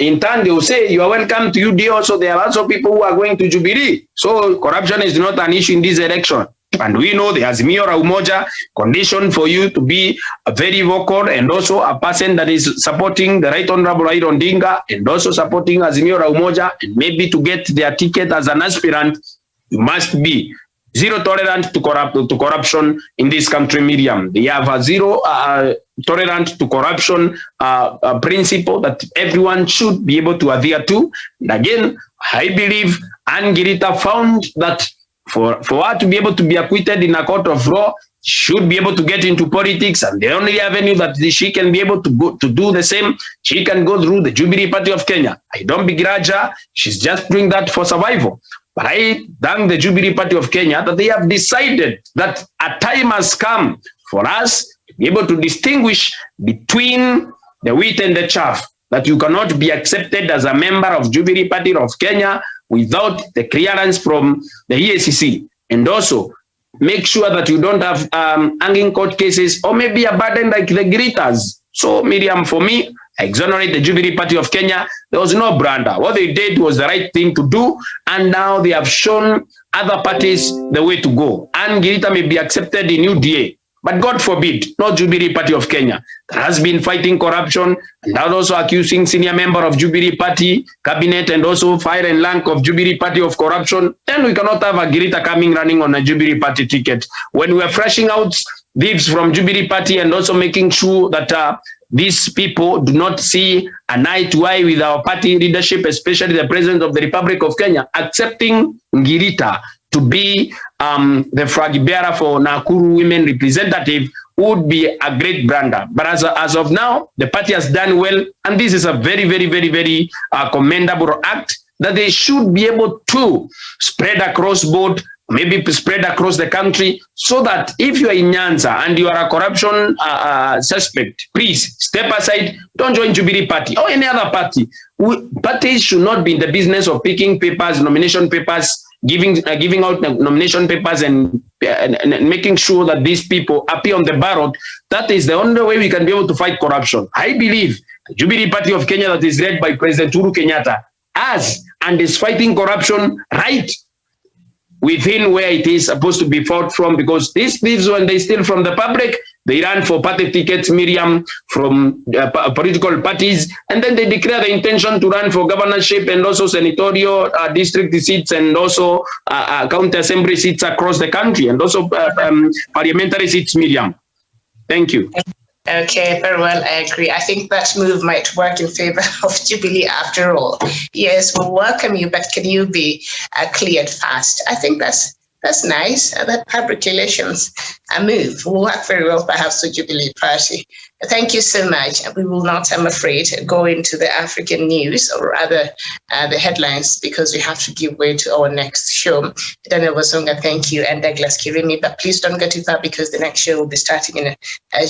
in turn, they will say, you are welcome to UDA. Also, there are also people who are going to Jubilee. So corruption is not an issue in this election. And we know the Azimio la Umoja condition for you to be a very vocal and also a person that is supporting the Right Honorable Raila Odinga and also supporting Azimio la Umoja, and maybe to get their ticket as an aspirant, you must be zero tolerant to corruption in this country, Miriam. They have a zero tolerant to corruption principle that everyone should be able to adhere to. And again, I believe Anne Girita found that for her to be able to be acquitted in a court of law, should be able to get into politics, and the only avenue that she can be able to go to do the same, she can go through the Jubilee Party of Kenya. I don't begrudge her. She's just doing that for survival. But I thank the Jubilee Party of Kenya that they have decided that a time has come for us to be able to distinguish between the wheat and the chaff, that you cannot be accepted as a member of Jubilee Party of Kenya without the clearance from the EACC, and also make sure that you don't have hanging court cases or maybe a burden like the Giritas. So, Miriam, for me, I exonerate the Jubilee Party of Kenya. There was no brander. What they did was the right thing to do, and now they have shown other parties the way to go. And Girita may be accepted in UDA, but God forbid, not Jubilee Party of Kenya, that has been fighting corruption and also accusing senior member of Jubilee Party cabinet and also fire and rank of Jubilee Party of corruption. Then we cannot have a Girita coming running on a Jubilee Party ticket. When we are fleshing out thieves from Jubilee Party and also making sure that these people do not see an eye to eye with our party leadership, especially the President of the Republic of Kenya, accepting Girita to be the flag bearer for Nakuru women representative would be a great brander. But as of now, the party has done well, and this is a very, very, very, very commendable act that they should be able to spread across board, maybe spread across the country, so that if you are in Nyanza and you are a corruption suspect, please step aside, don't join Jubilee Party or any other party. Parties should not be in the business of picking papers, nomination papers, giving out nomination papers and making sure that these people appear on the ballot. That is the only way we can be able to fight corruption. I believe the Jubilee Party of Kenya that is led by President Uhuru Kenyatta has and is fighting corruption right within where it is supposed to be fought from, because these thieves, when they steal from the public, they run for party tickets, Miriam, from political parties, and then they declare the intention to run for governorship and also senatorial district seats and also county assembly seats across the country, and also parliamentary seats, Miriam. Thank you. Okay, very well, I agree. I think that move might work in favor of Jubilee after all. Yes, we'll welcome you, but can you be cleared fast? I think that's nice. That public relations move will work very well, perhaps, with Jubilee Party. Thank you so much. We will not, I'm afraid, go into the African news or rather the headlines, because we have to give way to our next show. Daniel Wasonga, thank you, and Douglas Kirimi. But please don't go too far, because the next show will be starting in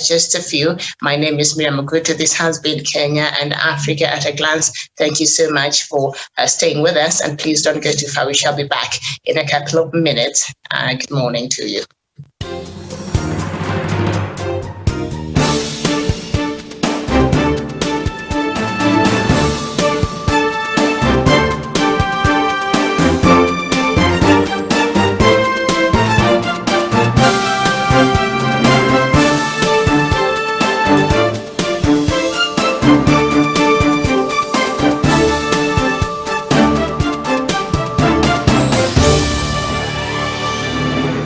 just a few. My name is Miriam Ogutu. This has been Kenya and Africa at a Glance. Thank you so much for staying with us, and please don't go too far. We shall be back in a couple of minutes. Good morning to you.